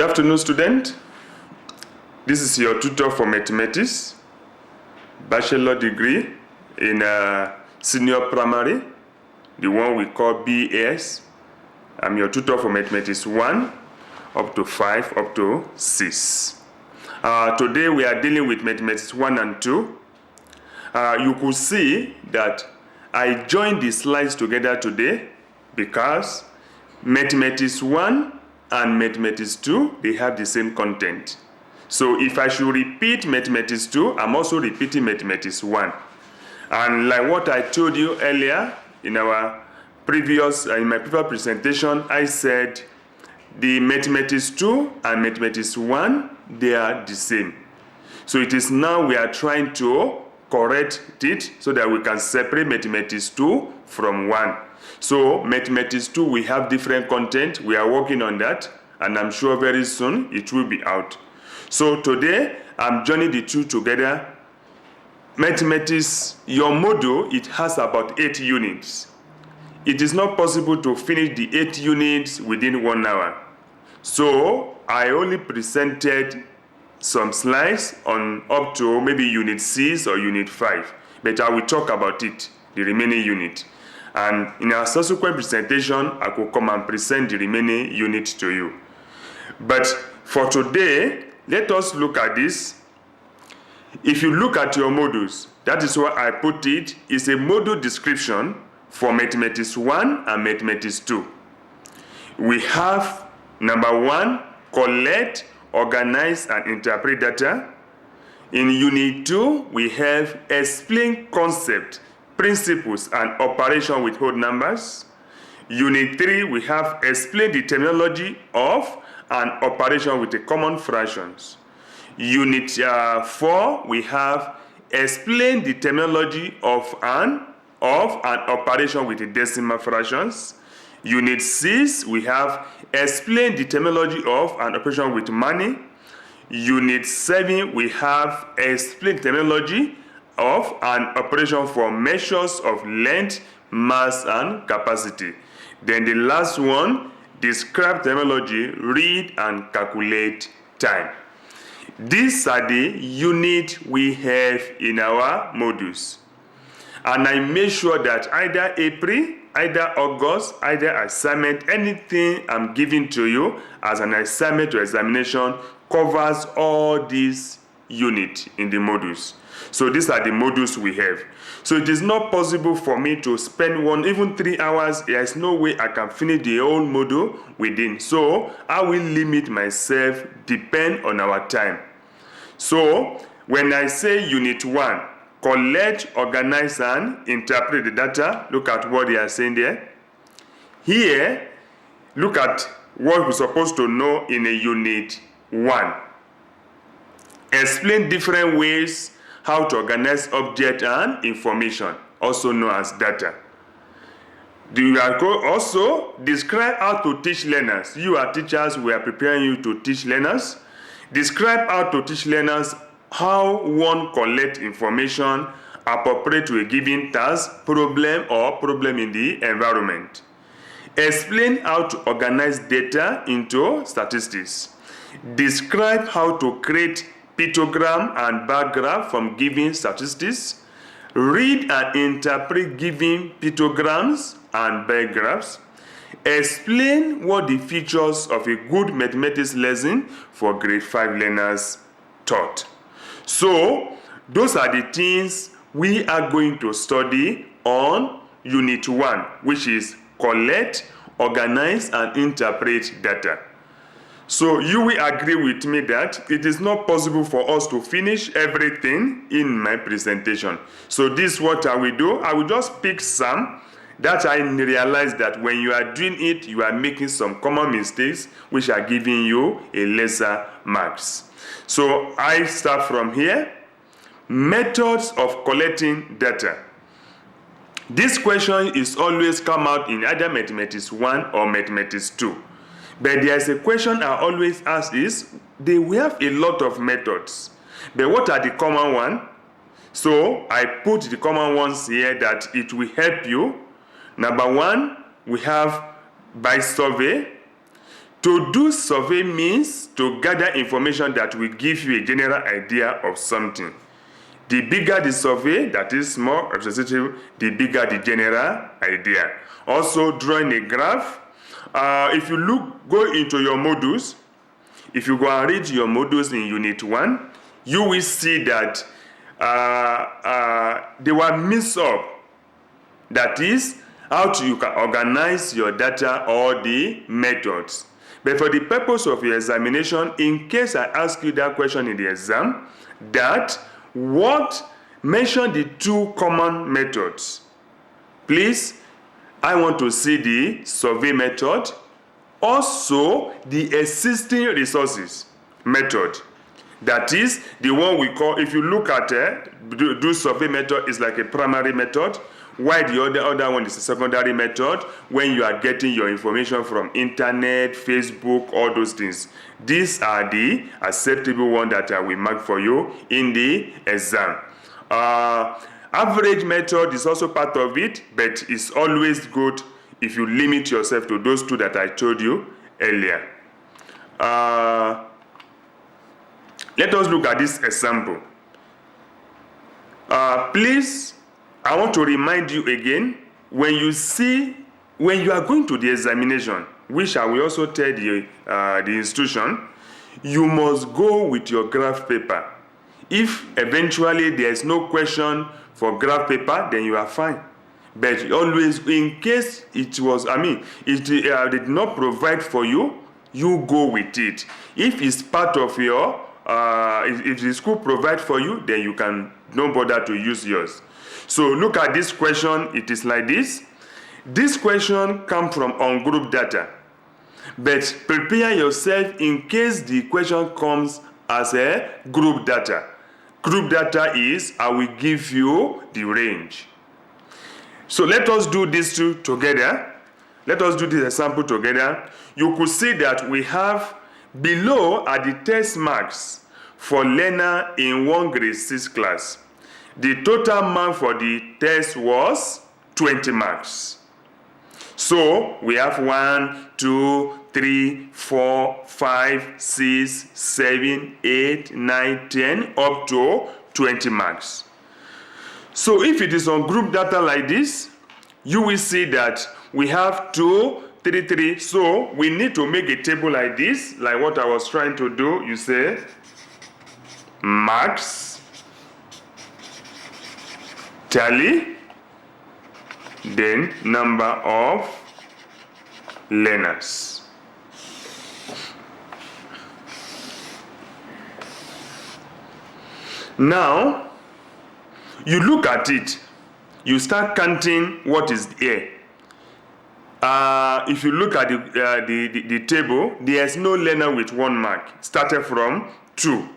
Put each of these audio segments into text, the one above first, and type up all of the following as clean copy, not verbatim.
afternoon, student. This is your tutor for mathematics, bachelor degree in senior primary, the one we call BAS. I'm your tutor for mathematics 1 up to 5 up to 6. Today we are dealing with mathematics 1 and 2. You could see that I joined the slides together today because mathematics 1 and mathematics 2, they have the same content. So if I should repeat mathematics 2, I'm also repeating mathematics 1. And like what I told you earlier in my previous presentation, I said the mathematics 2 and mathematics 1, they are the same. So it is now we are trying to correct it so that we can separate mathematics 2 from 1. So mathematics 2, we have different content. We are working on that, and I'm sure very soon it will be out. So today, I'm joining the two together. Mathematics, your module, it has about 8 units. It is not possible to finish the 8 units within 1 hour. So I only presented some slides on up to maybe unit 6 or unit 5, but I will talk about it, the remaining unit. And in our subsequent presentation, I will come and present the remaining unit to you. But for today, let us look at this. If you look at your modules, that is why I put it, is a module description for mathematics 1 and mathematics 2. We have number 1, collect, organize, and interpret data. In unit 2, we have explain concept, principles, and operation with whole numbers. Unit 3, we have explain the terminology of and operation with the common fractions. Unit 4, we have explain the terminology of an operation with the decimal fractions. Unit 6, we have explain the terminology of an operation with money. Unit 7, we have explain terminology of an operation for measures of length, mass, and capacity. Then the last one, describe terminology, read and calculate time. These are the units we have in our modules. And I make sure that either April, either August, either assignment, anything I'm giving to you as an assignment or examination covers all these units in the modules. So these are the modules we have. So it is not possible for me to spend even 3 hours. There is no way I can finish the whole module within. So I will limit myself, depend on our time. So when I say unit 1, collect, organize, and interpret the data, look at what they are saying there. Here, look at what we're supposed to know in a unit 1. Explain different ways how to organize object and information, also known as data. Also, describe how to teach learners. You are teachers, we are preparing you to teach learners. Describe how to teach learners how one collect information appropriate to a given task, problem, or problem in the environment. Explain how to organize data into statistics. Describe how to create pictogram and bar graph from given statistics. Read and interpret given pictograms and bar graphs. Explain what the features of a good mathematics lesson for grade 5 learners taught. So, those are the things we are going to study on Unit 1, which is collect, organize, and interpret data. So you will agree with me that it is not possible for us to finish everything in my presentation. So this is what I will do. I will just pick some that I realize that when you are doing it, you are making some common mistakes which are giving you a lesser marks. So I start from here. Methods of collecting data. This question is always come out in either mathematics 1 or mathematics 2. But there is a question I always ask is, they will have a lot of methods. But what are the common ones? So I put the common ones here that it will help you. Number 1, we have by survey. To do survey means to gather information that will give you a general idea of something. The bigger the survey, that is more representative, the bigger the general idea. Also, drawing a graph. If you go into your modules, if you go and read your modules in Unit 1, you will see that they were mixed up. That is, how you can organize your data or the methods. But for the purpose of your examination, in case I ask you that question in the exam, mention the two common methods. Please, I want to see the survey method, also the existing resources method. That is the one we call, if you look at do survey method is like a primary method, while the other one is a secondary method when you are getting your information from internet, Facebook, all those things. These are the acceptable ones that I will mark for you in the exam. Average method is also part of it, but it's always good if you limit yourself to those two that I told you earlier. Let us look at this example. Please, I want to remind you again, when you are going to the examination, which I will also tell the institution, you must go with your graph paper. If eventually there is no question for graph paper, then you are fine. But always, in case it did not provide for you, you go with it. If it's part of your, if the school provide for you, then you can don't bother to use yours. So look at this question. It is like this. This question comes from on-group data. But prepare yourself in case the question comes as a group data. Group data is, I will give you the range. So let us do these two together. Let us do this example together. You could see that we have below are the test marks for learner in 1 grade 6 class. The total mark for the test was 20 marks. So we have 1, 2, 3, 4, 5, 6, 7, 8, 9, 10, up to 20 marks. So if it is on group data like this, you will see that we have 2, 3, 3. So we need to make a table like this, like what I was trying to do. You say marks, tally, then number of learners. Now, you look at it, you start counting what is here. If you look at the table, there is no learner with 1 mark, started from 2.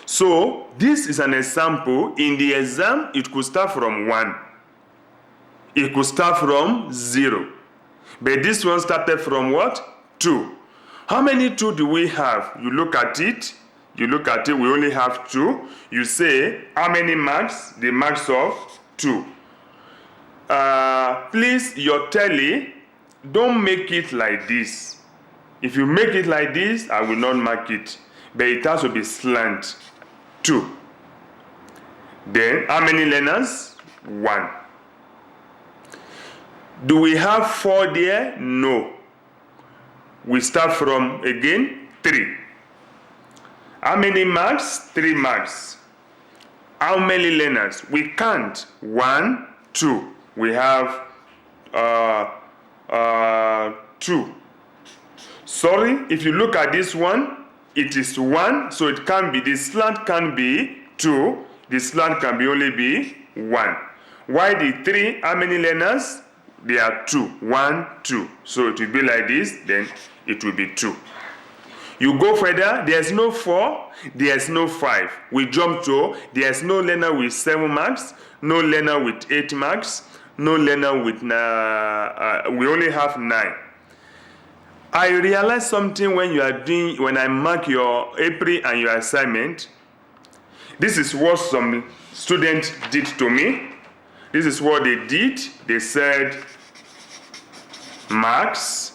So this is an example. In the exam, it could start from 1. It could start from 0. But this one started from what? 2. How many 2 do we have? You look at it. We only have 2. You say, how many marks? The marks of 2. Please, your tally, don't make it like this. If you make it like this, I will not mark it. But it has to be slant. 2. Then, how many learners? 1. Do we have 4 there? No. We start from, again, 3. How many marks? 3 marks. How many learners? We can't. 1, 2. We have 2. Sorry, if you look at this one, it is 1, so it can be, the slant can be 2, the slant can be only be 1. Why the 3? How many learners? There are 2. 1, 2. So it will be like this, then it will be 2. You go further, there's no 4, there's no 5. We jump to, there's no learner with 7 marks, no learner with 8 marks, no learner with, we only have 9. I realized something when I mark your April and your assignment. This is what some students did to me. This is what they did. They said, marks,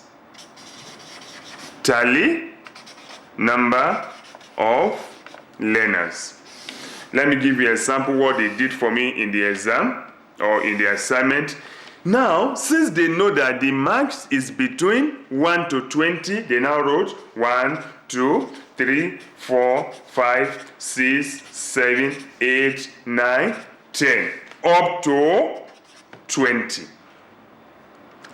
tally number of learners. Let me give you an example what they did for me in the exam or in the assignment. Now, since they know that the marks is between 1 to 20, they now wrote 1, 2, 3, 4, 5, 6, 7, 8, 9, 10, up to 20.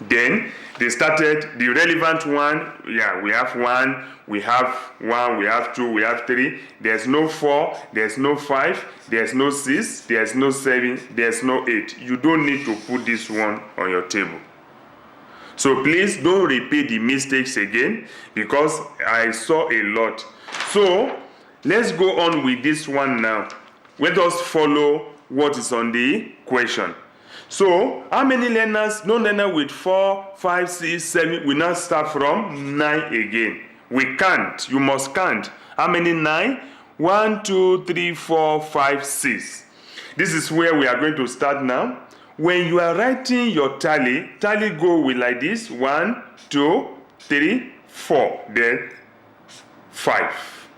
Then they started the relevant one. Yeah, we have 1, we have 1, we have 2, we have 3. There's no 4, there's no 5, there's no 6, there's no 7, there's no 8. You don't need to put this one on your table. So please don't repeat the mistakes again, because I saw a lot. So let's go on with this one now. Let us follow what is on the question. So, how many learners? No learner with 4, 5, 6, 7. We now start from 9 again. We can't. You must count. How many 9? 1, 2, 3, 4, 5, 6. This is where we are going to start now. When you are writing your tally go with like this. 1, 2, 3, 4. Then 5.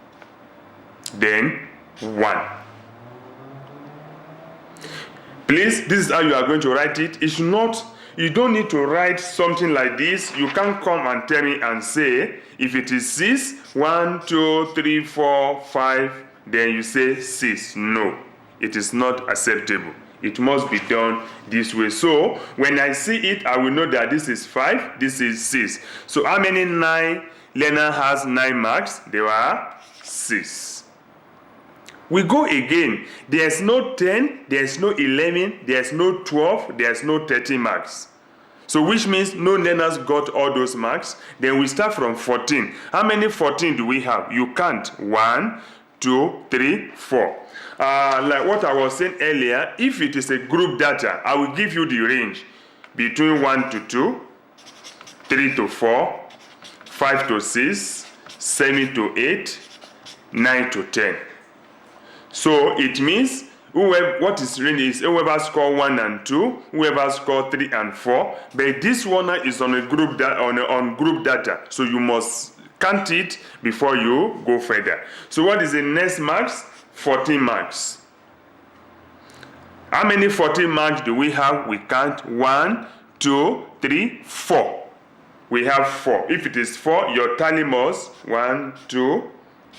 Then 1. Please, this is how you are going to write it. It's not, you don't need to write something like this. You can't come and tell me and say, if it is 6, 1, 2, 3, 4, 5, then you say 6. No, it is not acceptable. It must be done this way. So, when I see it, I will know that this is 5, this is 6. So, how many 9 learner has 9 marks? There are 6. We go again. There's no 10, there's no 11, there's no 12, there's no 13 marks. So which means no learners got all those marks. Then we start from 14. How many 14 do we have? You count. 1, 2, 3, 4. Like what I was saying earlier, if it is a group data, I will give you the range between 1 to 2, 3 to 4, 5 to 6, 7 to 8, 9 to 10. So it means what is range is whoever score 1 and 2, whoever score 3 and 4. But this one is on a group on group data, so you must count it before you go further. So what is the next marks? 14 marks. How many 14 marks do we have? We count 1, 2, 3, 4. We have 4. If it is 4, your tally must 1, 2,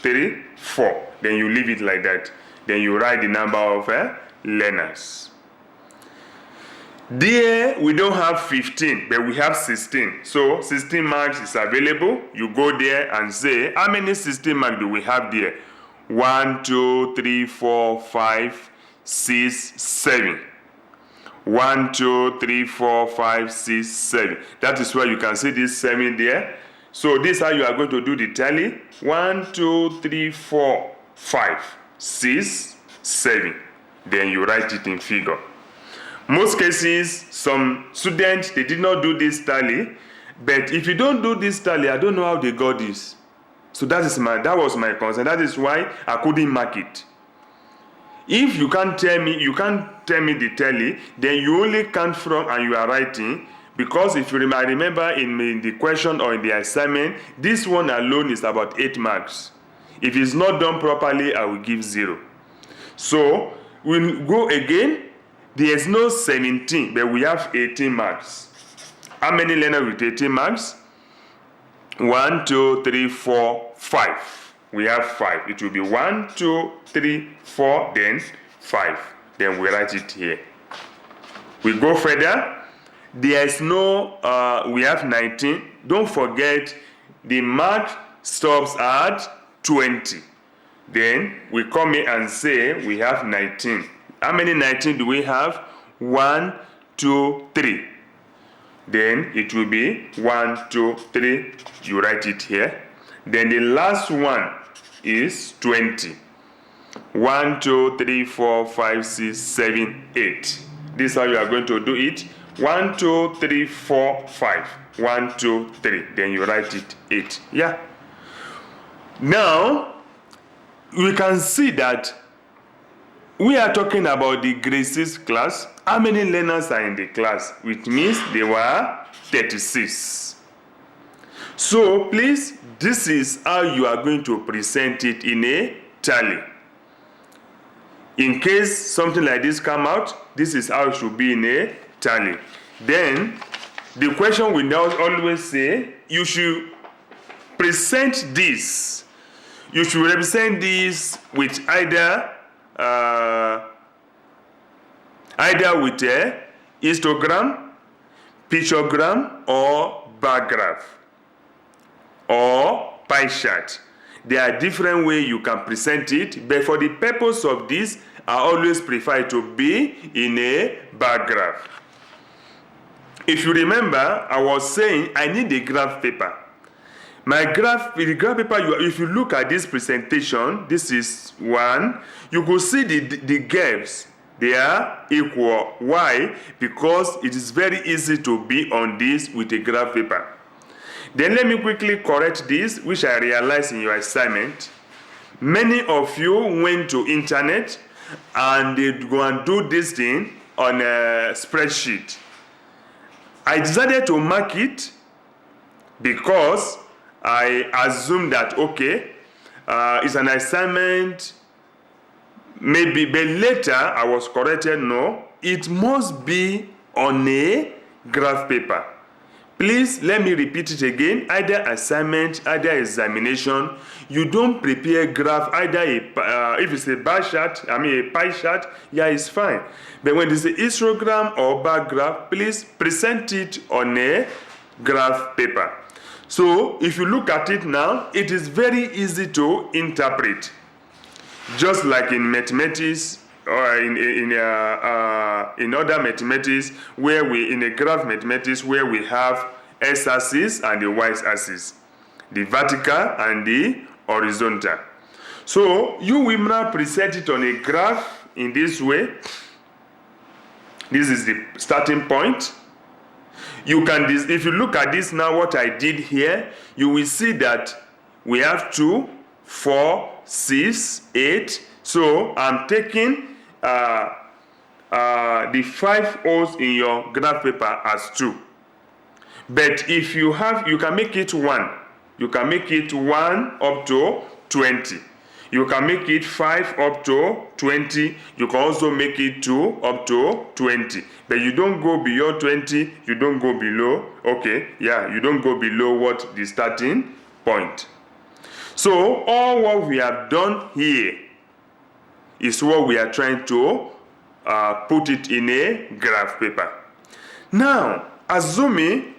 3, 4. Then you leave it like that. Then you write the number of learners. There we don't have 15, but we have 16. So 16 marks is available. You go there and say, how many 16 marks do we have there? 1, 2, 3, 4, 5, 6, 7. 1, 2, 3, 4, 5, 6, 7. That is why you can see this 7 there. So this is how you are going to do the tally. 1, 2, 3, 4, 5, 6, 7. Then you write it in figure. Most cases, some students, they did not do this tally. But if you don't do this tally, I don't know how they got this. So that was my concern. That is why I couldn't mark it. If you can't tell me the tally, then you only count from and you are writing. Because if you remember in the question or in the assignment, this one alone is about 8 marks. If it's not done properly, I will give 0. So we'll go again. There's no 17, but we have 18 marks. How many learners with 18 marks? 1, 2, 3, 4, 5. We have 5. It will be 1, 2, 3, 4, then 5. Then we write it here. We go further. There's no, we have 19. Don't forget, the mark stops at 20. Then we come here and say we have 19. How many 19 do we have? 1, 2, 3. Then it will be 1, 2, 3. You write it here. Then the last one is 20. 1, 2, 3, 4, 5, 6, 7, 8. This is how you are going to do it. 1, 2, 3, 4, 5. 1, 2, 3. Then you write it 8. Yeah. Now, we can see that we are talking about the grade 6 class. How many learners are in the class? Which means there were 36. So please, this is how you are going to present it in a tally. In case something like this come out, this is how it should be in a tally. Then the question will now always say, you should present this. You should represent this with either with a histogram, pictogram, or bar graph, or pie chart. There are different ways you can present it, but for the purpose of this, I always prefer it to be in a bar graph. If you remember, I was saying I need a graph paper. The graph paper, if you look at this presentation, this is one, you could see the gaps. They are equal. Why? Because it is very easy to be on this with a graph paper. Then let me quickly correct this, which I realized in your assignment. Many of you went to internet and they go and do this thing on a spreadsheet. I decided to mark it because I assumed that, okay, it's an assignment, maybe, but later I was corrected, no, it must be on a graph paper. Please let me repeat it again. Either assignment, either examination, you don't prepare graph, either if it's a bar chart, a pie chart, yeah, it's fine. But when it's a histogram or bar graph, please present it on a graph paper. So if you look at it now, it is very easy to interpret. Just like in mathematics or in other mathematics, where in a graph mathematics where we have x-axis and the y-axis, the vertical and the horizontal. So you will now present it on a graph in this way. This is the starting point. You can, if you look at this now, what I did here, you will see that we have 2, 4, 6, 8. So I'm taking the 5 holes in your graph paper as 2. But if you have, you can make it 1. You can make it 1 up to 20. You can make it 5 up to 20. You can also make it 2 up to 20. But you don't go beyond 20. You don't go below. Okay, yeah, you don't go below what the starting point. So all what we have done here is what we are trying to put it in a graph paper. Now, assuming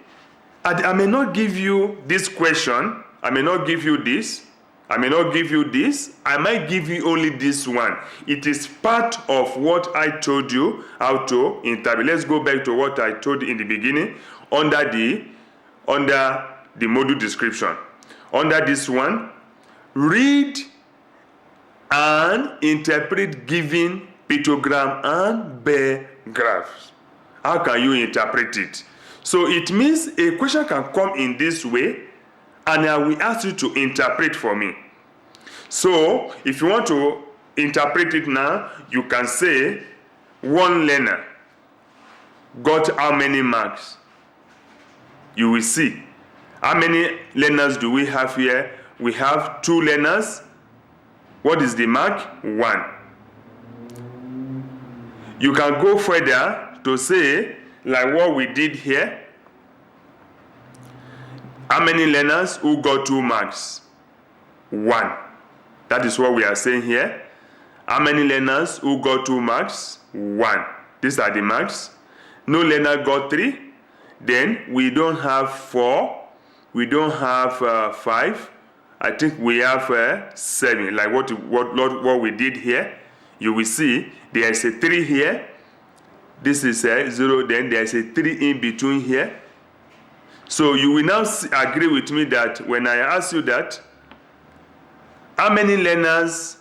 I may not give you this question, I may not give you this, I may not give you this, I might give you only this one. It is part of what I told you how to interpret. Let's go back to what I told you in the beginning under the module description. Under this one, read and interpret given pictogram and bar graphs. How can you interpret it? So it means a question can come in this way, and I will ask you to interpret for me. So if you want to interpret it now, you can say one learner got how many marks? You will see. How many learners do we have here? We have 2 learners. What is the mark? 1. You can go further to say, like what we did here. How many learners who got 2 marks? 1. That is what we are saying here. How many learners who got 2 marks? 1. These are the marks. No learner got 3. Then we don't have 4. We don't have 5. I think we have 7. Like what we did here. You will see there is a 3 here. This is a 0. Then there is a 3 in between here. So you will now agree with me that when I ask you that, how many learners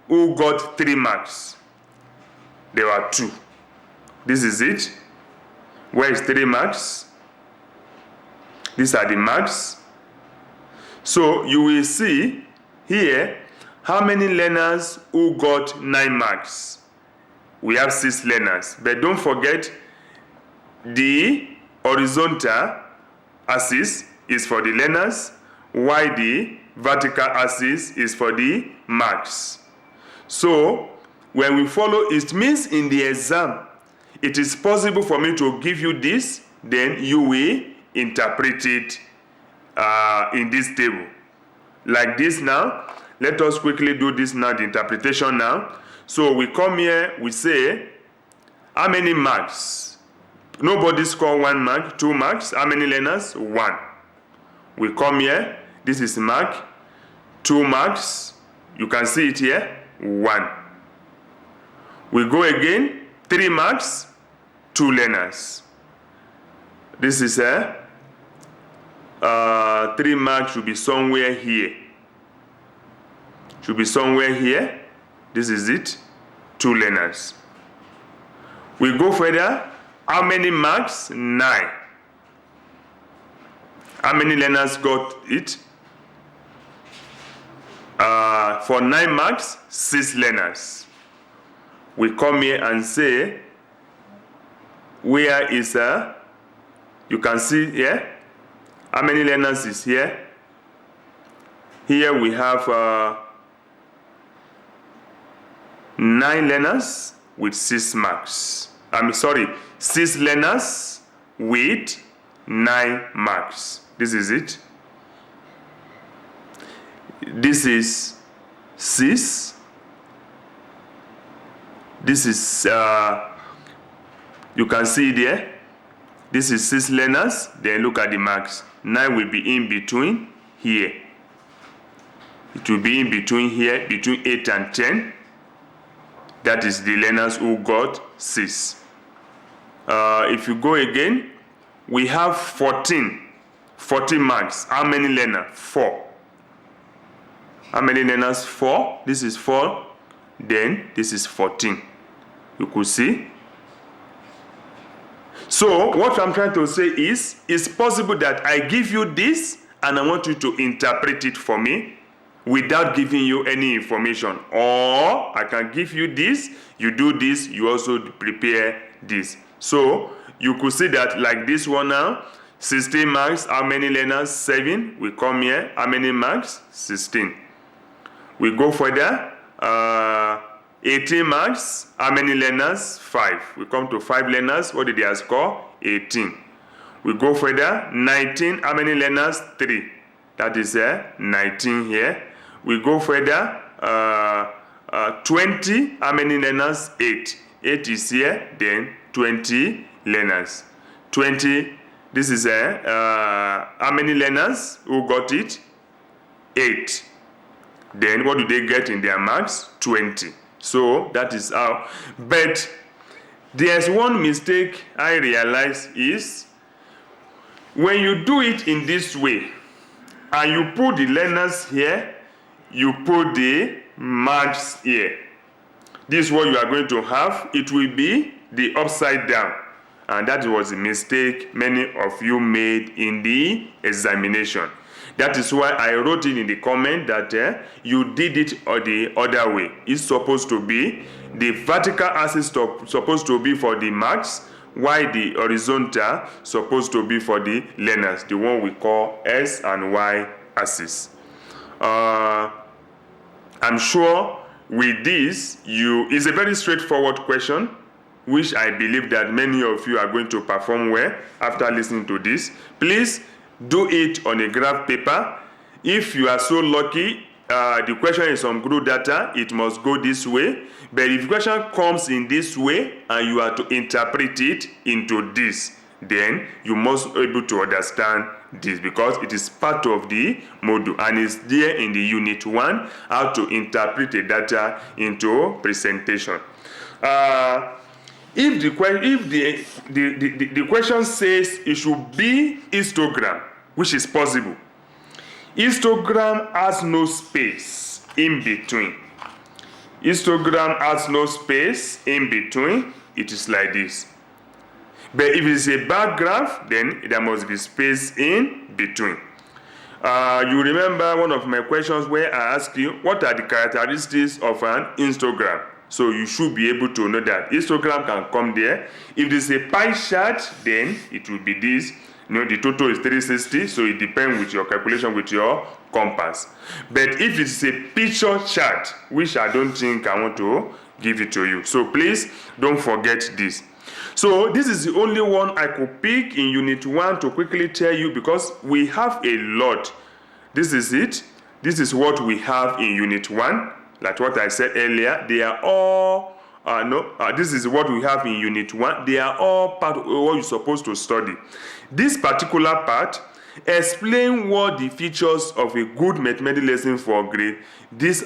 who got 3 marks? There were 2. This is it. Where is 3 marks? These are the marks. So you will see here how many learners who got 9 marks. We have 6 learners. But don't forget the horizontal axis is for the learners, while the vertical axis is for the marks. So when we follow, it means in the exam, it is possible for me to give you this, then you will interpret it in this table. Like this now. Let us quickly do this now, the interpretation now. So we come here, we say, how many marks? Nobody score 1 mark, 2 marks. How many learners? 1. We come here, this is mark, 2 marks. You can see it here, 1. We go again, 3 marks, 2 learners. This is 3 marks should be somewhere here. Should be somewhere here. This is it, 2 learners. We go further. How many marks? 9. How many learners got it? For 9 marks, 6 learners. We come here and say, where is you can see here, how many learners is here? Here we have 9 learners with 6 marks. 6 learners with 9 marks. This is it. This is 6. This is, you can see there. This is 6 learners. Then look at the marks. 9 will be in between here. It will be in between here, between 8 and 10. That is the learners who got 6. If you go again, we have 14 marks. How many learners? 4. How many learners? 4. This is 4. Then this is 14. You could see. So what I'm trying to say is, it's possible that I give you this and I want you to interpret it for me without giving you any information. Or I can give you this, you do this, you also prepare this. So you could see that like this one now, 16 marks, how many learners? 7. We come here, how many marks? 16. We go further, 18 marks, how many learners? 5. We come to 5 learners, what did they score? 18. We go further, 19, how many learners? 3. That is 19 here. We go further, 20, how many learners? 8. 8 is here, then 20 learners. 20, this is how many learners who got it? 8. Then what do they get in their marks? 20. So that is how. But there's one mistake I realize is when you do it in this way and you put the learners here, you put the marks here. This is what you are going to have. It will be the upside down. And that was a mistake many of you made in the examination. That is why I wrote it in the comment that you did it the other way. It's supposed to be the vertical axis supposed to be for the marks, while the horizontal supposed to be for the learners, the one we call S and Y axis. I'm sure with this, it's a very straightforward question, which I believe that many of you are going to perform well after listening to this. Please do it on a graph paper. If you are so lucky, the question is on group data, it must go this way. But if the question comes in this way and you are to interpret it into this, then you must be able to understand this because it is part of the module and it's there in the unit 1, how to interpret the data into presentation. If the question says it should be histogram, which is possible, histogram has no space in between. Histogram has no space in between. It is like this. But if it is a bar graph, then there must be space in between. You remember one of my questions where I asked you, what are the characteristics of an histogram? So you should be able to know that histogram can come there. If it is a pie chart, then it will be this. the total is 360, so it depends with your calculation with your compass. But if it's a picture chart, which I don't think I want to give it to you, so please don't forget this. So this is the only one I could pick in Unit 1 to quickly tell you, because we have a lot. This is it. This is what we have in Unit 1. Like what I said earlier, they are all, this is what we have in Unit 1. They are all part of what you're supposed to study. This particular part explain what the features of a good mathematics lesson for grade.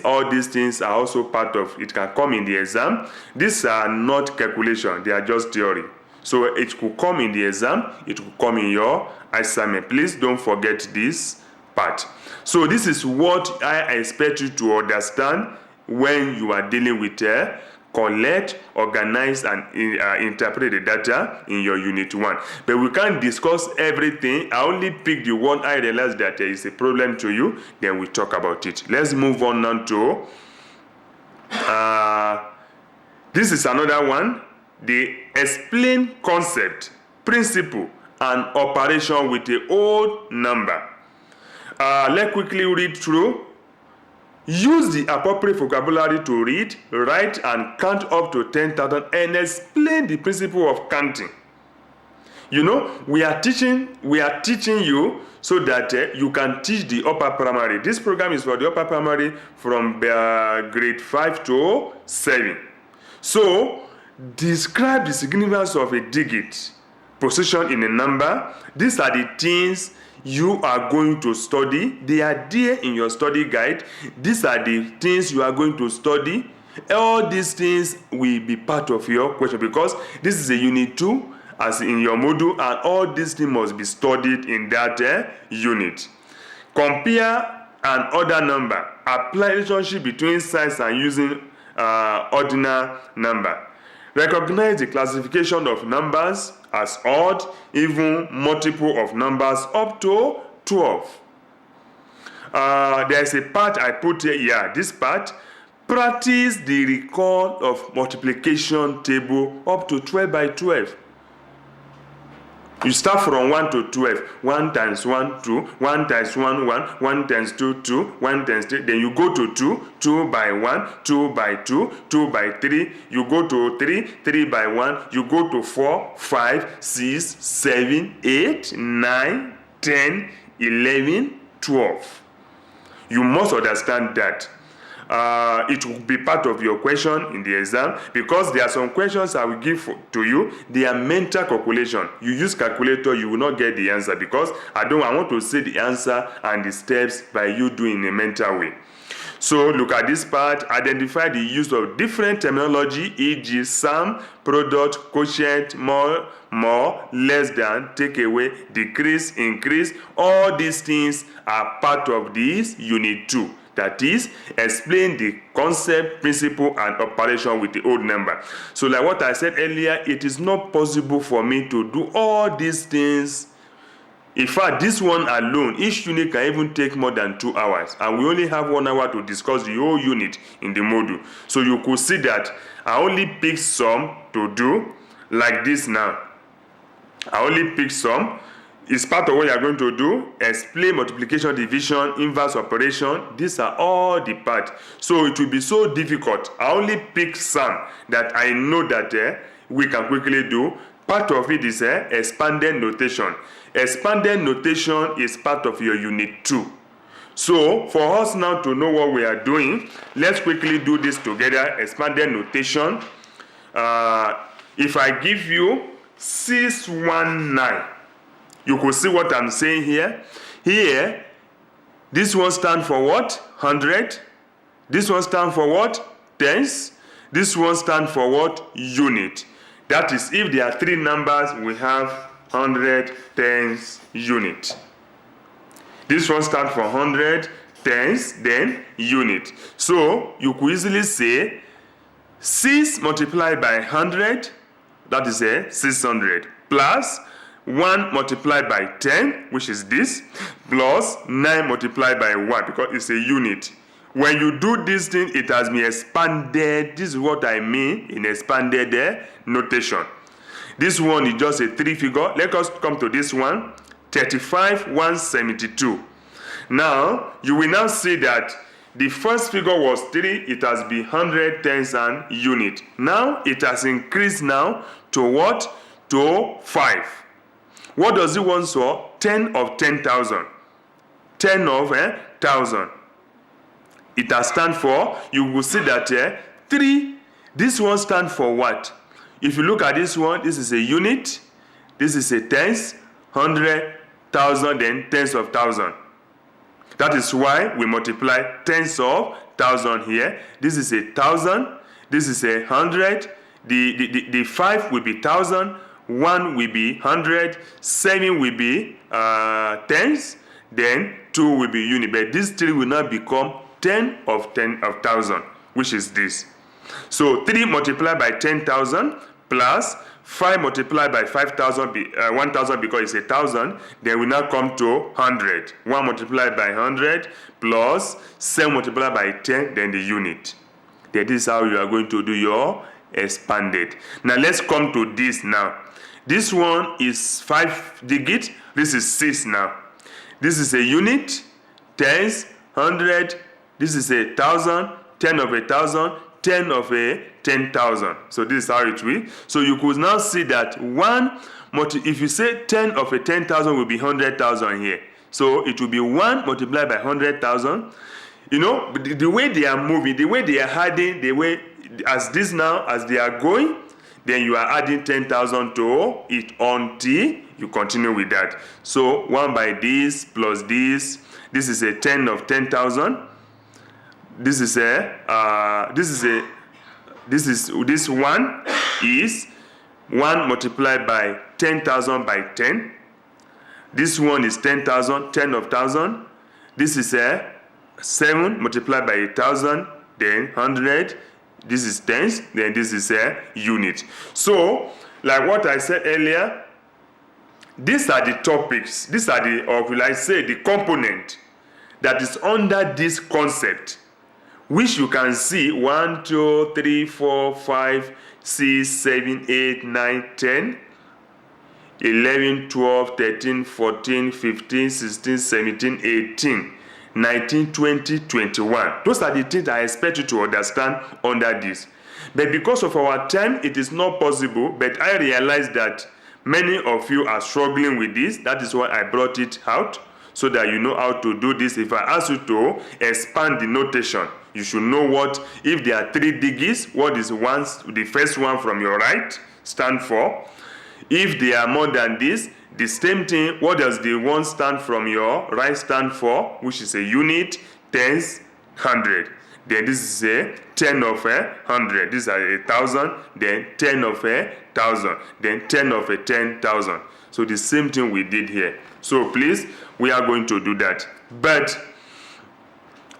All these things are also part of it. Can come in the exam. These are not calculation, they are just theory. So it could come in the exam, it could come in your assignment. Please don't forget this part. So this is what I expect you to understand when you are dealing with collect, organize, and interpret the data in your Unit 1. But we can't discuss everything. I only pick the one I realize that there is a problem to you, then we talk about it. Let's move on now to, this is another one. They explain concept, principle, and operation with a whole number. Let's quickly read through. Use the appropriate vocabulary to read, write, and count up to 10,000 and explain the principle of counting. You know, we are teaching you so that you can teach the upper primary. This program is for the upper primary from grade 5 to 7. So, describe the significance of a digit, position in a number. These are the things you are going to study. They are there in your study guide. These are the things you are going to study. All these things will be part of your question, because this is a Unit 2 as in your module, and all these things must be studied in that unit. Compare an order number. Apply relationship between size and using ordinal number. Recognize the classification of numbers as odd, even, multiple of numbers up to 12. There is a part I put here. This part, practice the recall of multiplication table up to 12 by 12. You start from 1 to 12. 1 times 1, 2. 1 times 1, 1. 1 times 2, 2. 1 times 3. Then you go to 2. 2 by 1. 2 by 2. 2 by 3. You go to 3. 3 by 1. You go to 4, 5, 6, 7, 8, 9, 10, 11, 12. You must understand that. It will be part of your question in the exam, because there are some questions I will give to you. They are mental calculation. You use calculator, you will not get the answer, because I want to say the answer and the steps by you doing in a mental way. So look at this part. Identify the use of different terminology, e.g. sum, product, quotient, more, less than, take away, decrease, increase. All these things are part of this Unit 2. That is, explain the concept, principle, and operation with the old number. So like what I said earlier, it is not possible for me to do all these things. In fact, this one alone, each unit can even take more than 2 hours. And we only have 1 hour to discuss the whole unit in the module. So you could see that I only picked some to do like this now. I only picked some. It's part of what you are going to do. Explain multiplication, division, inverse operation. These are all the part. So it will be so difficult. I only pick some that I know that we can quickly do. Part of it is expanded notation. Expanded notation is part of your Unit 2. So for us now to know what we are doing, let's quickly do this together. Expanded notation. If I give you 619, you could see what I'm saying here. Here, this one stands for what? 100. This one stands for what? Tens. This one stands for what? Unit. That is, if there are 3 numbers, we have 100, tens, unit. This one stands for 100, tens, then unit. So, you could easily say 6 multiplied by 100, that is 600, plus 1 multiplied by 10, which is this, plus 9 multiplied by 1, because it's a unit. When you do this thing, it has been expanded. This is what I mean in expanded notation. This one is just a 3 figure. Let us come to this one. 35,172. Now, you will now see that the first figure was 3, it has been 100, tens, and unit. Now, it has increased now to what? To 5. What does it want for? 10 of 10,000. 10 of 1,000. It has stand for, you will see that 3, this one stands for what? If you look at this one, this is a unit, this is a tens, 100, 1,000, then tens of 1,000. That is why we multiply tens of 1,000 here. This is 1,000, this is 100, the 5 will be 1,000, 1 will be 100, 7 will be tens, then 2 will be unit. But these 3 will now become 10 of 1,000, which is this. So 3 multiplied by 10,000 plus 5 multiplied by 5,000, 1,000 because it's 1,000, then we now come to 100. 1 multiplied by 100 plus 7 multiplied by 10, then the unit. That is how you are going to do your expanded. Now let's come to this now. This one is 5 digit. This is 6 now. This is a unit, tens, 100. This is 1,000, 10 of 1,000, 10 of 10,000. So this is how it will. So you could now see that if you say 10 of 10,000 will be 100,000 here. So it will be 1 multiplied by 100,000. You know, the way they are moving, the way they are adding, the way as this now, as they are going, then you are adding 10,000 to it until you continue with that. So 1 by this plus this. This is a 10 of 10,000. This one is 1 multiplied by 10,000 by 10. This one is 10,000, 10 of 1,000. This is 7 multiplied by 1,000, then 100. This is tens, then this is a unit. So, like what I said earlier, these are the topics, these are the, or will I say, the component that is under this concept, which you can see 1, 2, 3, 4, 5, 6, 7, 8, 9, 10, 11, 12, 13, 14, 15, 16, 17, 18, 19, 20, 21. Those are the things I expect you to understand under this. But because of our time, it is not possible, but I realize that many of you are struggling with this. That is why I brought it out, so that you know how to do this. If I ask you to expand the notation, you should know what, if there are 3 digits, what is the first one from your right stand for. If they are more than this, the same thing, what does the one stand from your right stand for, which is a unit, tens, 100. Then this is a 10 of 100. This is 1,000, then 10 of 1,000, then 10 of 10,000. So the same thing we did here. So please, we are going to do that. But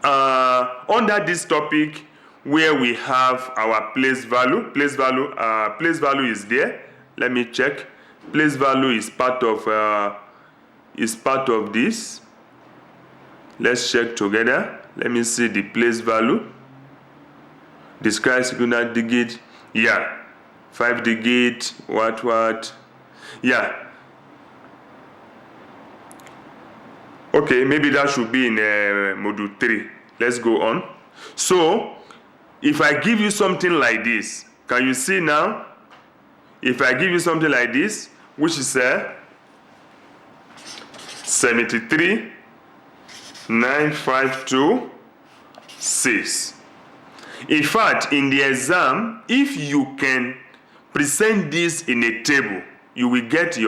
under this topic, where we have our place value is there. Let me check. Place value is part of this. Let's check together. Let me see the place value. Describe singular digit. Yeah, 5 digit. What? Yeah. Okay, maybe that should be in module 3. Let's go on. So, if I give you something like this, can you see now? If I give you something like this, which is 73, 952, 6. In fact, in the exam, if you can present this in a table, you will get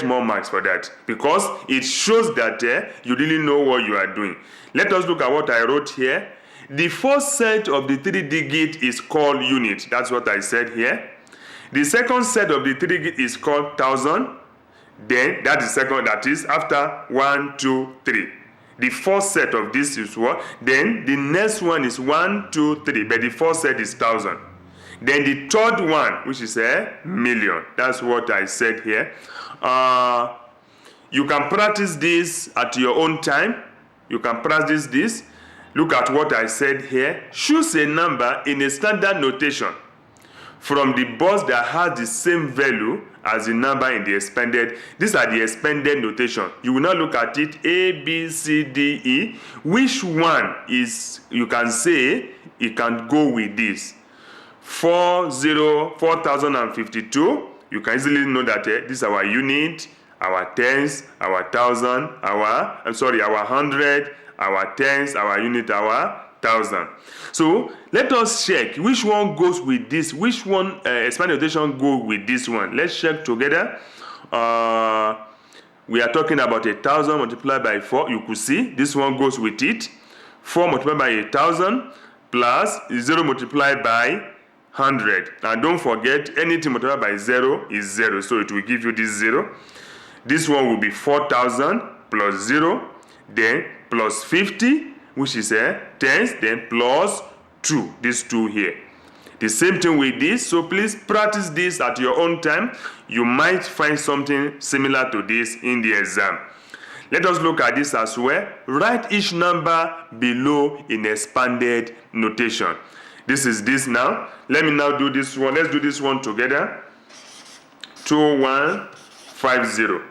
more marks for that, because it shows that you really know what you are doing. Let us look at what I wrote here. The first set of the 3 digit is called unit. That's what I said here. The second set of the 3 digit is called 1,000. Then that is second. That is after 1, 2, 3. The first set of this is what? Then the next one is 1, 2, 3. But the first set is 1,000. Then the third one, which is a million. That's what I said here. You can practice this at your own time. You can practice this. Look at what I said here. Choose a number in a standard notation from the box that has the same value as the number in the expanded. These are the expanded notation. You will now look at it, A, B, C, D, E. Which one is, you can say, it can go with this? 4052. You can easily know that this is our unit, our tens, our thousand, our hundred, our tens, our unit, our thousand. So let us check which one goes with this, which one expanded notation go with this one. Let's check together. We are talking about 1,000 multiplied by 4. You could see this one goes with it. 4 multiplied by 1,000 plus 0 multiplied by 100. And don't forget, anything multiplied by 0 is 0. So it will give you this 0. This one will be 4,000 plus 0, then plus 50, which is tens, then plus 2, this 2 here. The same thing with this, so please practice this at your own time. You might find something similar to this in the exam. Let us look at this as well. Write each number below in expanded notation. This is this now. Let me now do this one. Let's do this one together. 2150.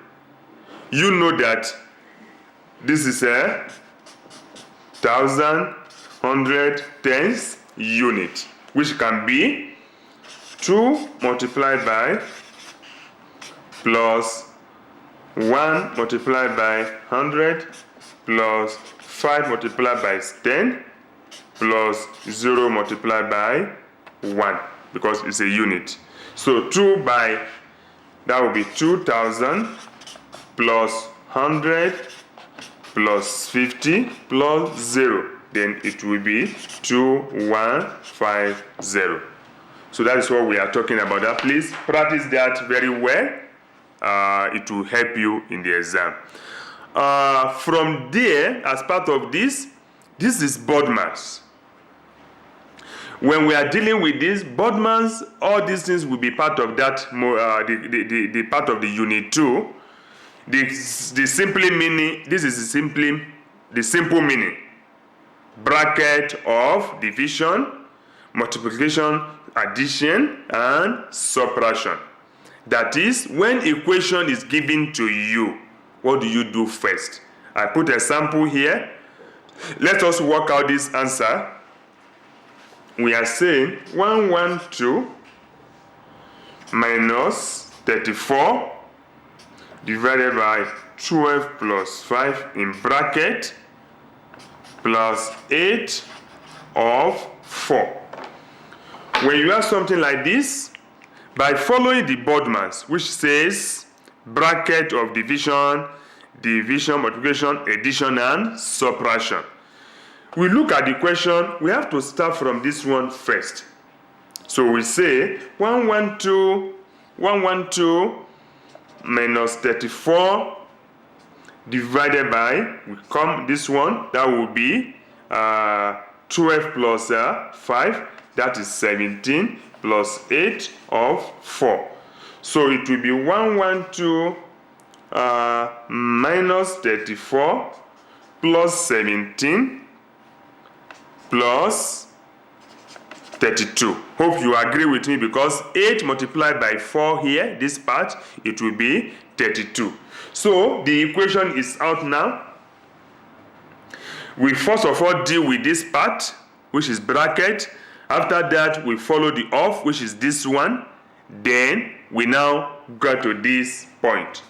You know that this is a 1,000, 100, tens unit, which can be 2 multiplied by plus 1 multiplied by 100 plus 5 multiplied by 10 plus 0 multiplied by 1, because it's a unit. So 2 by, that will be 2,000 plus 100 plus 50 plus 0. Then it will be 2150. So that is what we are talking about. That please practice that very well. It will help you in the exam. From there, as part of this is BODMAS. When we are dealing with this BODMAS, all these things will be part of that, the part of the unit 2. The simply meaning, this is simply the simple meaning. Bracket of division, multiplication, addition, and subtraction. That is, when equation is given to you, what do you do first? I put a sample here. Let us work out this answer. We are saying 112 minus 34 divided by 12 plus 5 in bracket plus 8 of 4. When you have something like this, by following the BODMAS, which says bracket of division, multiplication, addition, and subtraction, we look at the question, we have to start from this one first. So we say 112 minus 34 divided by, we come this one, that will be 12 plus 5, that is 17 plus 8 of 4. So it will be 112 minus 34 plus 17 plus 32. Hope you agree with me, because 8 multiplied by 4 here, this part, it will be 32. So the equation is out now. We first of all deal with this part, which is bracket. After that, we follow the off, which is this one. Then we now go to this point.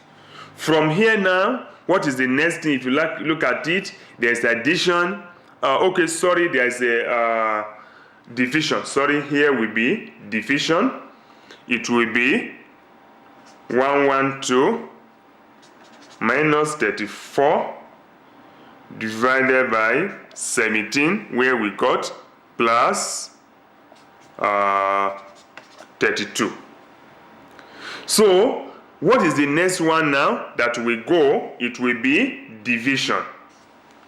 From here now, what is the next thing? If you look at it, there's addition. There's a division. Here will be division. It will be 112 minus 34 divided by 17, where we got plus 32. So what is the next one now that we go? It will be division.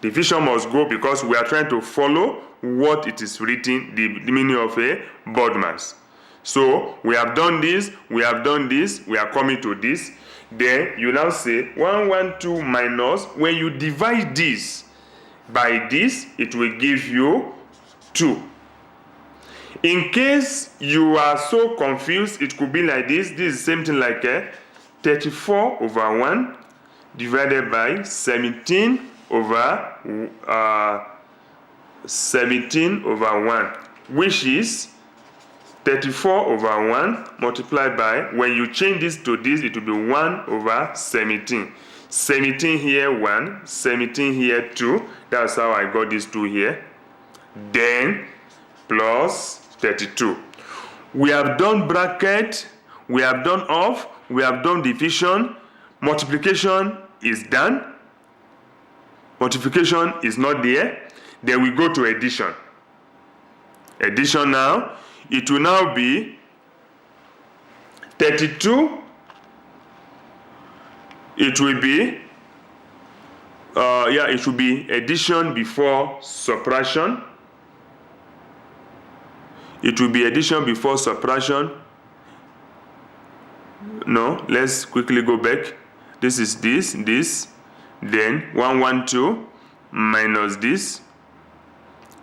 Division must go because we are trying to follow what it is written, the meaning of a BODMAS. So we have done this, we are coming to this. Then you now say 112 minus, when you divide this by this, it will give you 2. In case you are so confused, it could be like this. This is the same thing like 34 over 1 divided by 17 over 1, which is 34 over 1 multiplied by, when you change this to this, it will be 1 over 17. 17 here 1, 17 here 2. That's how I got this 2 here. Then plus 32. We have done bracket, we have done off, we have done division. Multiplication is done. Multiplication is not there. Then we go to addition. Addition now, it will now be 32. It will be, it should be addition before subtraction. It will be addition before subtraction. No, let's quickly go back. This is this, then 112 minus this.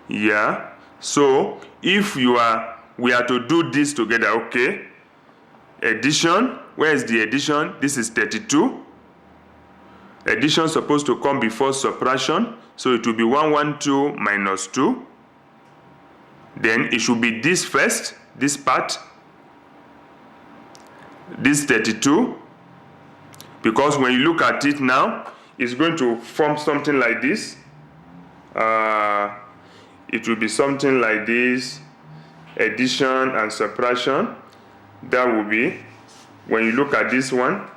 Yeah. So if we are to do this together, okay. Addition, where is the addition? This is 32. Addition is supposed to come before subtraction, so it will be 112 minus 2. Then it should be this first, this part, this 32, because when you look at it now, it's going to form something like this. It will be something like this, addition and subtraction. That will be, when you look at this one,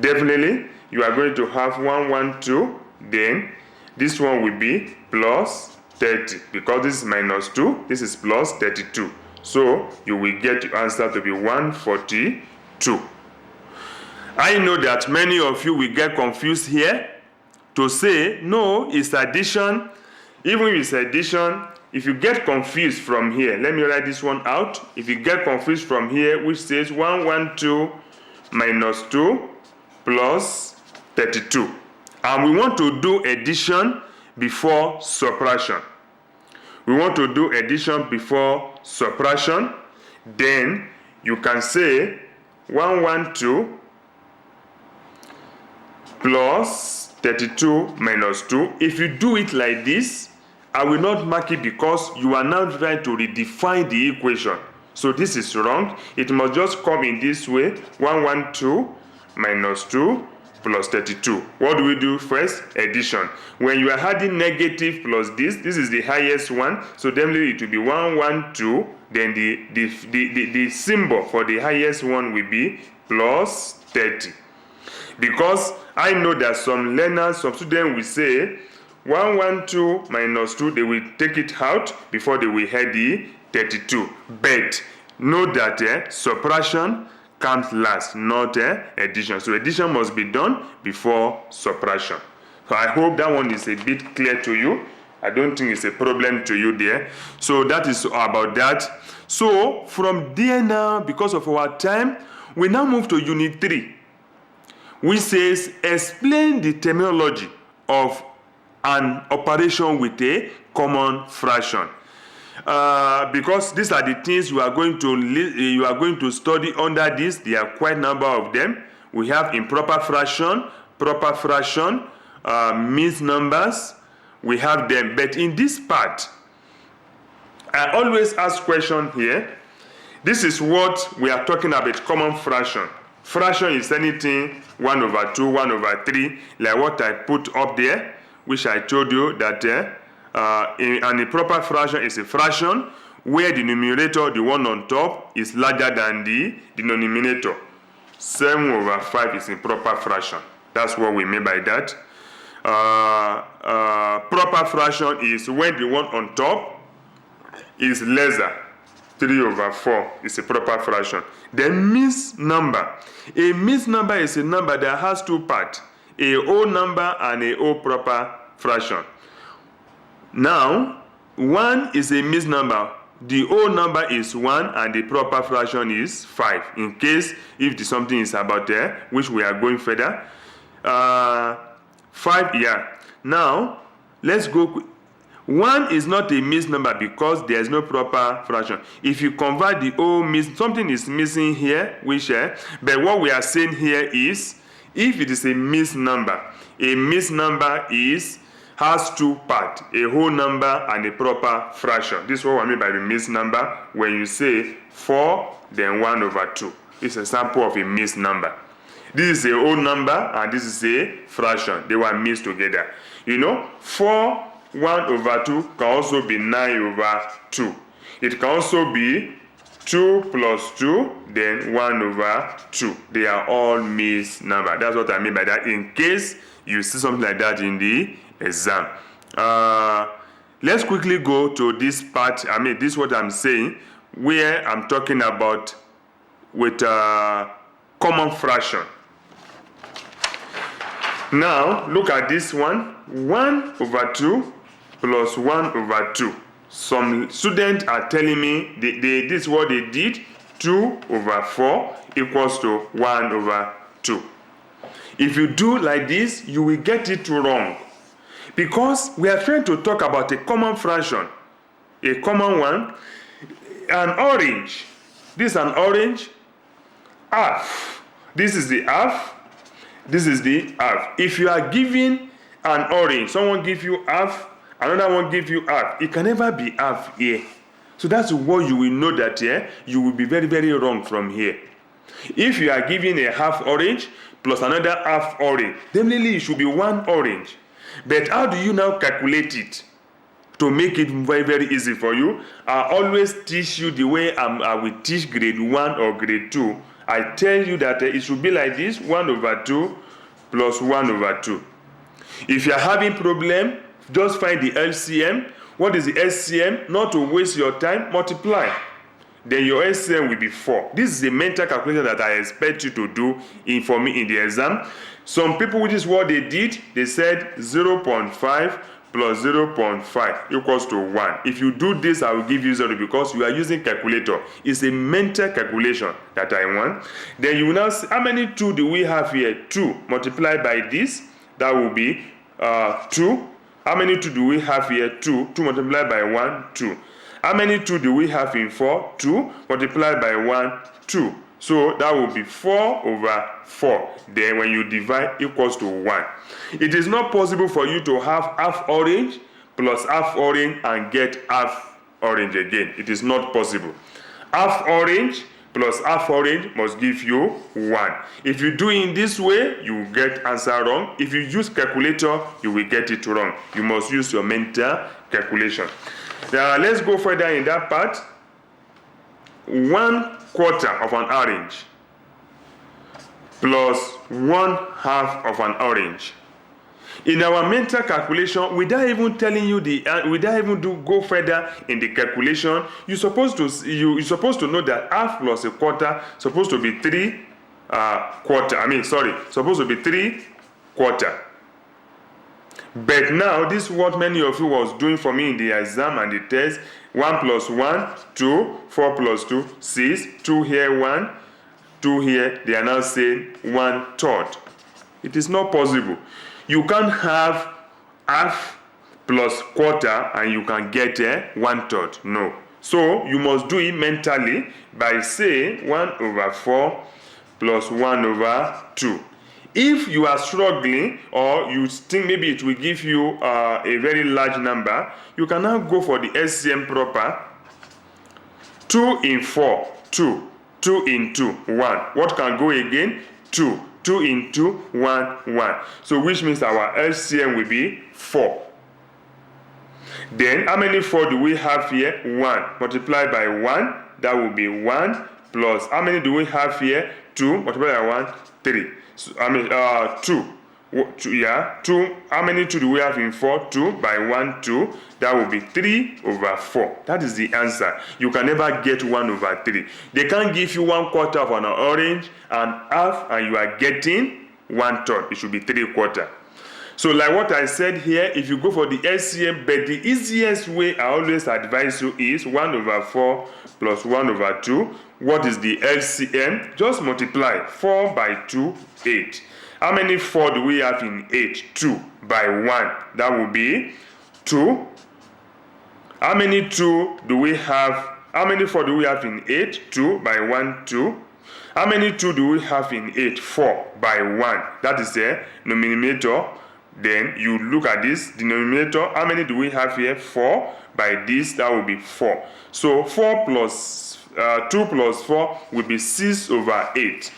definitely you are going to have 112, then this one will be plus 30, because this is minus 2, this is plus 32. So you will get your answer to be 142. I know that many of you will get confused here to say, no, it's addition. Even if it's addition, if you get confused from here, let me write this one out. If you get confused from here, which says 112 minus 2 plus 32. And we want to do addition before subtraction. We want to do addition before subtraction. Then you can say 112 plus 32 minus 2. If you do it like this, I will not mark it because you are now trying to redefine the equation. So this is wrong. It must just come in this way. 112 minus 2 plus 32. What do we do first? Addition. When you are adding negative plus this is the highest one. So definitely it will be 112. Then the symbol for the highest one will be plus 30. Because I know that some learners, some students will say 112 minus 2, they will take it out before they will add the 32. But know that subtraction comes last, not addition. So addition must be done before subtraction. So I hope that one is a bit clear to you. I don't think it's a problem to you there. So that is about that. So from there now, because of our time, we now move to Unit 3, which says explain the terminology of an operation with a common fraction. Because these are the things you are going to study under this. There are quite a number of them. We have improper fraction, proper fraction, mixed numbers. We have them. But in this part, I always ask question here. This is what we are talking about, common fraction. Fraction is anything 1 over 2, 1 over 3, like what I put up there, which I told you that an improper fraction is a fraction where the numerator, the one on top, is larger than the denominator. 7 over 5 is improper fraction. That's what we mean by that. Proper fraction is when the one on top is lesser. 3 over 4 is a proper fraction. Then mixed number. A mixed number is a number that has two parts, a whole number and a whole proper fraction. Now, 1 is a mixed number. The whole number is 1 and the proper fraction is 5. In case if something is about there, which we are going further. 5, yeah. Now, let's go. 1 is not a mixed number because there is no proper fraction. If you convert the whole something is missing here, but what we are saying here is, if it is a mixed number has two parts, a whole number and a proper fraction. This is what I mean by the mixed number. When you say 4, then 1 over 2. It's a sample of a mixed number. This is a whole number and this is a fraction. They were mixed together. 4, 1 over 2 can also be 9 over 2. It can also be 2 plus 2, then 1 over 2. They are all mixed number. That's what I mean by that, in case you see something like that in the exam. Let's quickly go to this part. This is what I'm saying, where I'm talking about with common fraction. Now, look at this one. 1 over 2 plus 1 over 2. Some students are telling me this is what they did. 2 over 4 equals to 1 over 2. If you do like this, you will get it wrong. Because we are trying to talk about a common fraction. A common one. An orange. This is an orange. Half. This is the half. This is the half. If you are given an orange, someone give you half, another one give you half. It can never be half here. So that's what you will know that here, you will be very, very wrong from here. If you are given a half orange plus another half orange, definitely it should be 1 orange. But how do you now calculate it? To make it very, very easy for you, I always teach you the way I will teach grade 1 or grade 2. I tell you that it should be like this, 1 over 2 plus 1 over 2. If you are having problem, just find the LCM. What is the LCM? Not to waste your time, multiply. Then your LCM will be 4. This is the mental calculation that I expect you to do for me in the exam. Some people, which is what they did, they said 0.5 plus 0.5 equals to 1. If you do this, I will give you 0 because you are using calculator. It's a mental calculation that I want. Then you will now see, how many 2 do we have here? 2 multiplied by this, that will be 2. How many 2 do we have here? 2. 2 multiplied by 1, 2. How many 2 do we have in 4? 2 multiplied by 1, 2. So that will be 4 over 4. Then when you divide, equals to 1. It is not possible for you to have half orange plus half orange and get half orange again. It is not possible. Half orange plus half orange must give you 1. If you do it in this way, you will get answer wrong. If you use calculator, you will get it wrong. You must use your mental calculation. Now let's go further in that part. 1/4 of an orange plus 1/2 of an orange. In our mental calculation, without even telling you without even go further in the calculation, you're supposed to know that half plus a quarter supposed to be 3/4. Supposed to be 3/4. But now, this is what many of you was doing for me in the exam and the test. 1 plus 1, 2, 4 plus 2, 6, 2 here, 1, 2 here. They are now saying 1/3. It is not possible. You can't have half plus quarter and you can get 1/3. No. So, you must do it mentally by saying 1 over 4 plus 1 over 2. If you are struggling or you think maybe it will give you a very large number, you can now go for the LCM proper. 2 in 4, 2. 2 in 2, 1. What can go again? 2. 2 in 2, 1, 1. So which means our LCM will be 4. Then how many 4 do we have here? 1. Multiplied by 1, that will be 1 plus, how many do we have here? 2. Multiplied by 1, 3. So, 2. 2. How many 2 do we have in 4? 2 by 1, 2. That will be 3 over 4. That is the answer. You can never get 1 over 3. They can't give you 1/4 of an orange and half, and you are getting 1/3. It should be 3/4. So like what I said here, if you go for the LCM, but the easiest way I always advise you is 1 over 4 plus 1 over 2. What is the LCM? Just multiply 4 by 2, 8. How many 4 do we have in 8? 2 by 1. That will be 2 How many 2 do we have? How many 4 do we have in 8? 2 by 1, 2. How many 2 do we have in 8? 4 by 1. That is the numerator. Then you look at this denominator. How many do we have here? 4 by this. That will be 4. So 4 plus 2 plus 4 will be 6 over 8.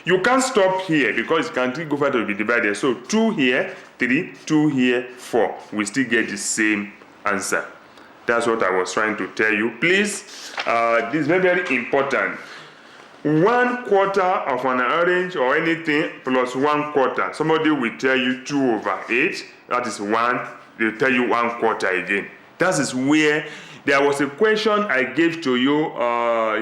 You can't stop here because it can go further to be divided. So 2 here, 3, 2 here, 4. We still get the same answer. That's what I was trying to tell you. Please, this is very, very important. 1/4 of an orange or anything plus 1/4. Somebody will tell you 2 over 8. That is 1. They'll tell you 1/4 again. That is where there was a question I gave to you.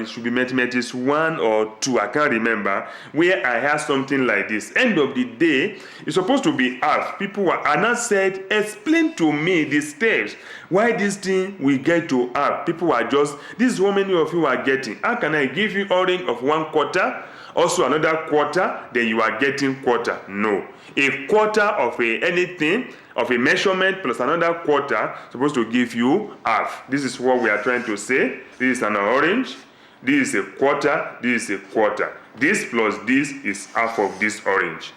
It should be mathematics 1 or 2. I can't remember. Where I had something like this. End of the day, it's supposed to be half. People were and I said, explain to me the steps. Why this thing we get to half? People are just, this is what many of you are getting. How can I give you orange of 1/4? Also another quarter, then you are getting quarter. No. A quarter of anything, of a measurement plus another quarter, supposed to give you half. This is what we are trying to say. This is an orange. This is a quarter. This is a quarter. This plus this is half of this orange.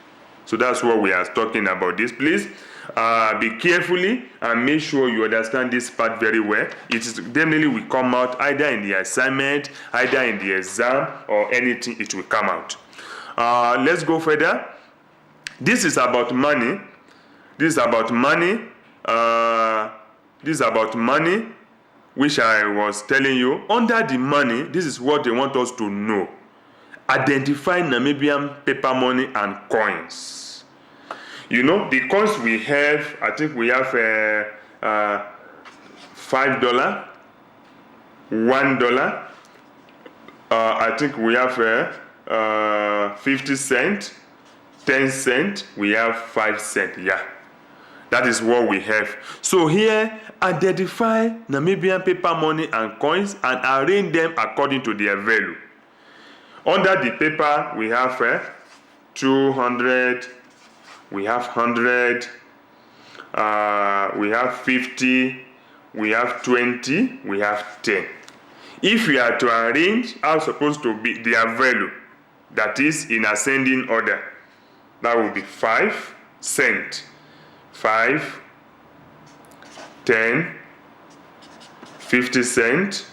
So that's what we are talking about. This, please be carefully and make sure you understand this part very well. It is definitely will come out either in the assignment, either in the exam, or anything. It will come out. Let's go further. This is about money. This is about money. This is about money, which I was telling you. Under the money, this is what they want us to know. Identify Namibian paper money and coins. You know, the coins we have, I think we have $5, $1. I think we have 50 cents, 10 cents, we have 5 cents. Yeah. That is what we have. So here, identify Namibian paper money and coins and arrange them according to their value. Under the paper, we have 200, we have 100, we have 50, we have 20, we have 10. If we are to arrange how supposed to be their value, that is in ascending order, that will be 5 cents, 5, 10, 50 cents,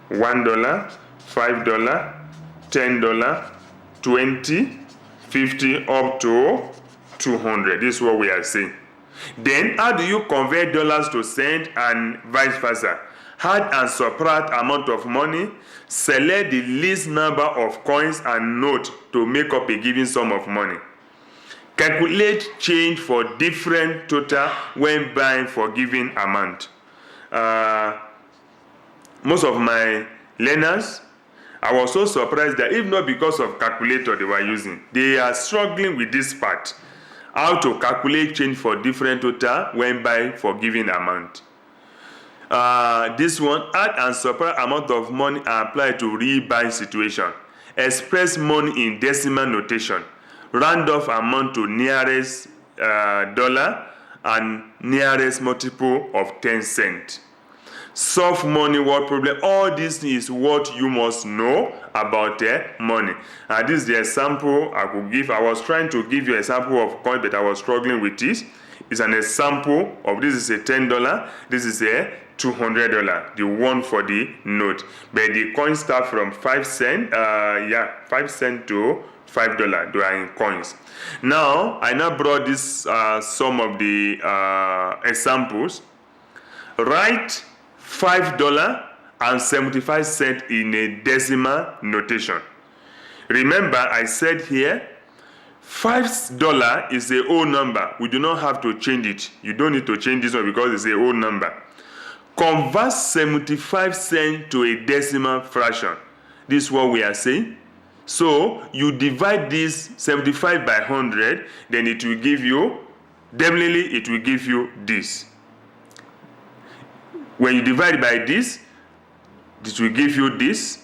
$1, $5, $10, 20, 50 up to 200. This is what we are saying. Then how do you convert dollars to cents and vice versa? Add and subtract amount of money. Select the least number of coins and note to make up a given sum of money. Calculate change for different total when buying for given amount. Most of my learners, I was so surprised that if not because of calculator they were using, they are struggling with this part. How to calculate change for different total when buying for given amount. This one, add and subtract amount of money and apply to real buying situation. Express money in decimal notation. Round off amount to nearest dollar and nearest multiple of 10 cents. Solve money word problem. All this is what you must know about money. This is the example I could give. I was trying to give you an example of coin, but I was struggling with this. It's an example of this is a $10. This is a $200. The one for the note. But the coins start from 5 cents. 5 cents to $5. They are in coins. Now I brought this some of the examples. Write $5.75 in a decimal notation. Remember, I said here, $5 is a whole number. We do not have to change it. You don't need to change this one because it's a whole number. Convert 75 cents to a decimal fraction. This is what we are saying. So you divide this 75 by 100, then it will give you, definitely it will give you this. When you divide by this, this will give you this,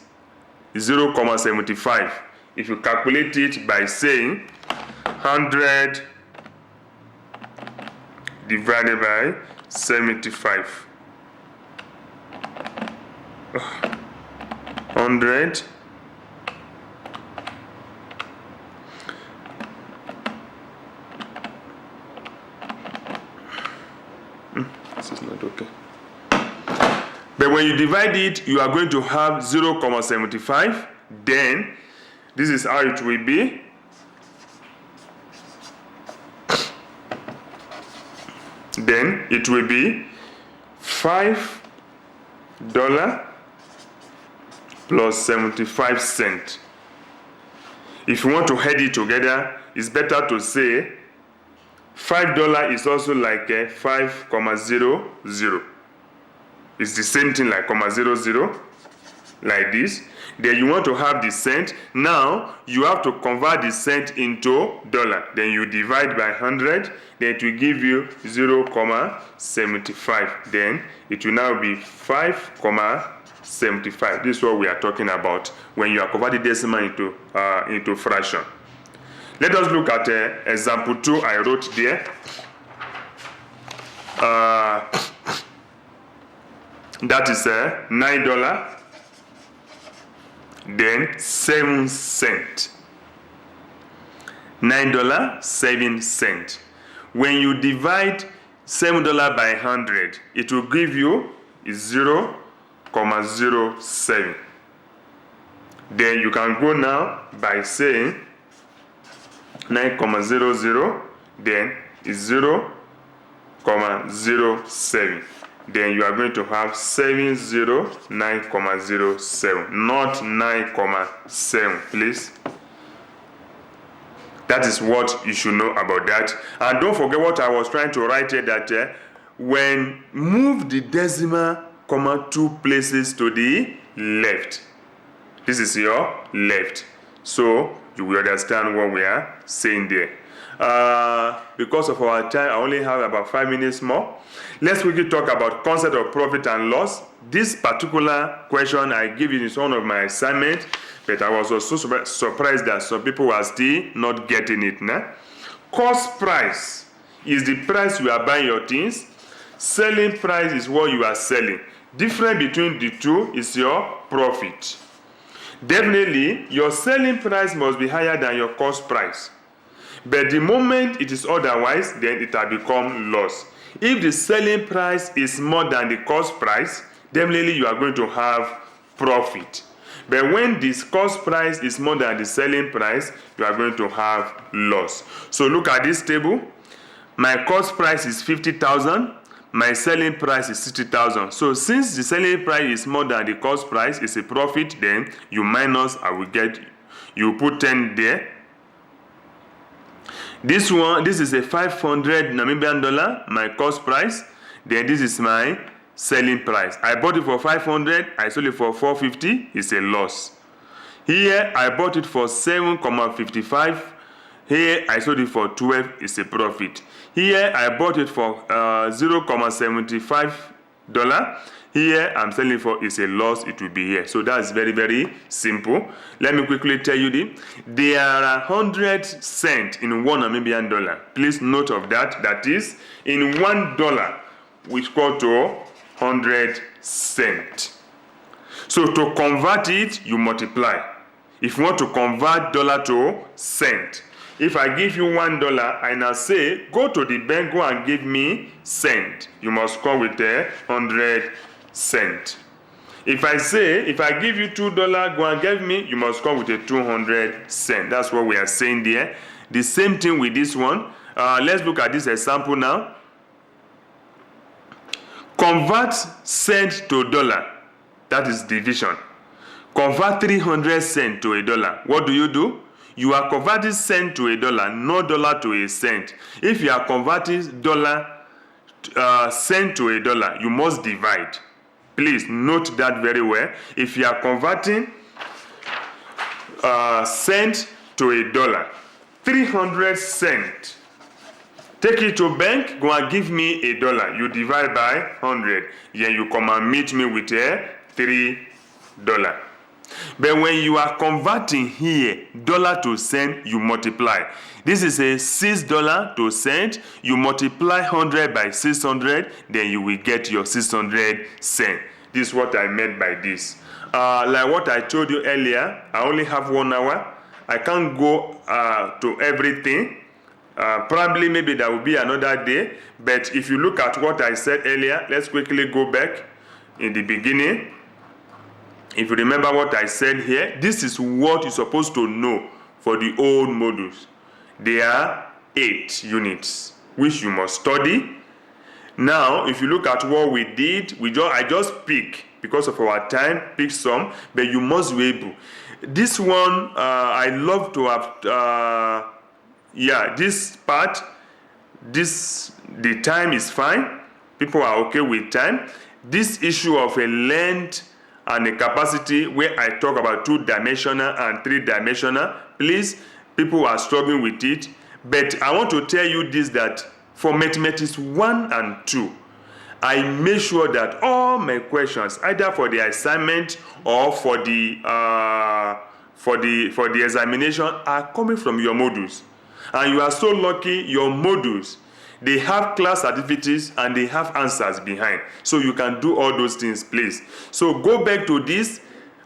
0.75. If you calculate it by saying 100 divided by 75. 100 this is not okay. But when you divide it, you are going to have 0.75. Then this is how it will be. Then it will be $5 plus 75 cents. If you want to add it together, it's better to say $5 is also like 5,00. It's the same thing like 0.00, like this. Then you want to have the cent. Now you have to convert the cent into dollar. Then you divide by 100. Then it will give you 0.75. Then it will now be 5.75. This is what we are talking about when you are converting decimal into fraction. Let us look at example 2 I wrote there. That is $9, then 7 cents. $9, 7 cents. When you divide $7 by 100, it will give you 0.07. Then you can go now by saying 9.00, then is 0.07. Then you are going to have 709.07, not 9.7, please. That is what you should know about that. And don't forget what I was trying to write here, that when move the decimal comma 2 places to the left. This is your left. So you will understand what we are saying there. Because of our time, I only have about 5 minutes more. Let's quickly talk about concept of profit and loss. This particular question I give you is one of my assignments, but I was also surprised that some people are still not getting it. Cost price is the price you are buying your things. Selling price is what you are selling. Difference between the two is your profit. Definitely, your selling price must be higher than your cost price. But the moment it is otherwise, then it has become loss. If the selling price is more than the cost price, definitely you are going to have profit. But when this cost price is more than the selling price, you are going to have loss. So look at this table. My cost price is 50,000. My selling price is 60,000. So since the selling price is more than the cost price, it's a profit, then you minus, you put 10 there. This is a 500 Namibian dollar, my cost price. Then this is my selling price. I bought it for 500, I sold it for 450, it's a loss. Here, I bought it for 7.55. Here, I sold it for 12, it's a profit. Here, I bought it for $0.75. Here, I'm selling for, it's a loss, it will be here. So that's very, very simple. Let me quickly tell you there are 100 cents in one Namibian dollar. Please note of that. That is, in $1, which equal to 100 cents. So to convert it, you multiply. If you want to convert dollar to cent, if I give you $1, I now say, go to the bank, go and give me cent. You must come with 100 cents. If I give you $2, go and give me, you must come with 200 cents. That's what we are saying there. The same thing with this one. Let's look at this example now. Convert cent to dollar. That is division. Convert 300 cents to a dollar. What do? You are converting cent to a dollar, not dollar to a cent. If you are converting cent to a dollar, you must divide. Please note that very well. If you are converting cent to a dollar, 300 cents, take it to bank, go and give me $1. You divide by 100. Then you come and meet me with $3. But when you are converting here, dollar to cent, you multiply. This is a $6 to cent. You multiply 100 by 600, then you will get your 600 cents. This is what I meant by this. Like what I told you earlier, I only have 1 hour. I can't go to everything. Probably maybe there will be another day. But if you look at what I said earlier, let's quickly go back in the beginning. If you remember what I said here, this is what you're supposed to know for the old modules. There are 8 units which you must study. Now, if you look at what we did, I just pick, because of our time, pick some, but you must be able. This one, I love to have, this part, the time is fine. People are okay with time. This issue of a length and a capacity, where I talk about 2-dimensional and 3-dimensional, please, people are struggling with it. But I want to tell you this, that for mathematics 1 and 2, I make sure that all my questions, either for the assignment or for the examination, are coming from your modules. And you are so lucky, your modules, they have class certificates and they have answers behind. So you can do all those things, please. So go back to this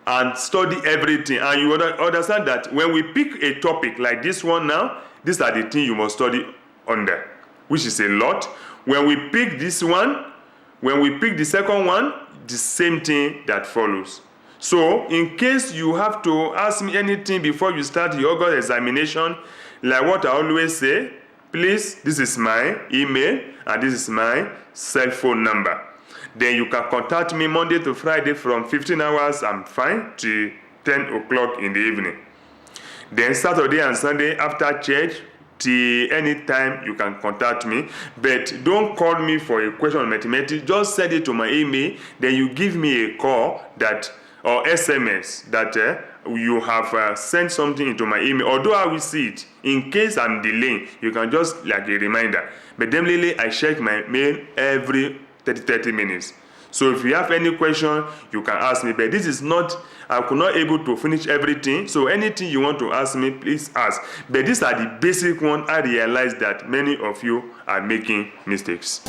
and study everything. And you understand that when we pick a topic like this one now, these are the things you must study under, which is a lot. When we pick this one, when we pick the second one, the same thing that follows. So in case you have to ask me anything before you start the August examination, like what I always say, please, this is my email and this is my cell phone number. Then you can contact me Monday to Friday from 15 hours, I'm fine, to 10 o'clock in the evening. Then Saturday and Sunday after church, till any time you can contact me. But don't call me for a question on mathematics. Just send it to my email. Then you give me a call or SMS that you have sent something into my email. Although I will see it, in case I'm delaying, you can just like a reminder. But definitely I check my mail every 30 minutes. So if you have any question, you can ask me. But this is not, I could not able to finish everything. So anything you want to ask me, please ask. But these are the basic ones. I realize that many of you are making mistakes.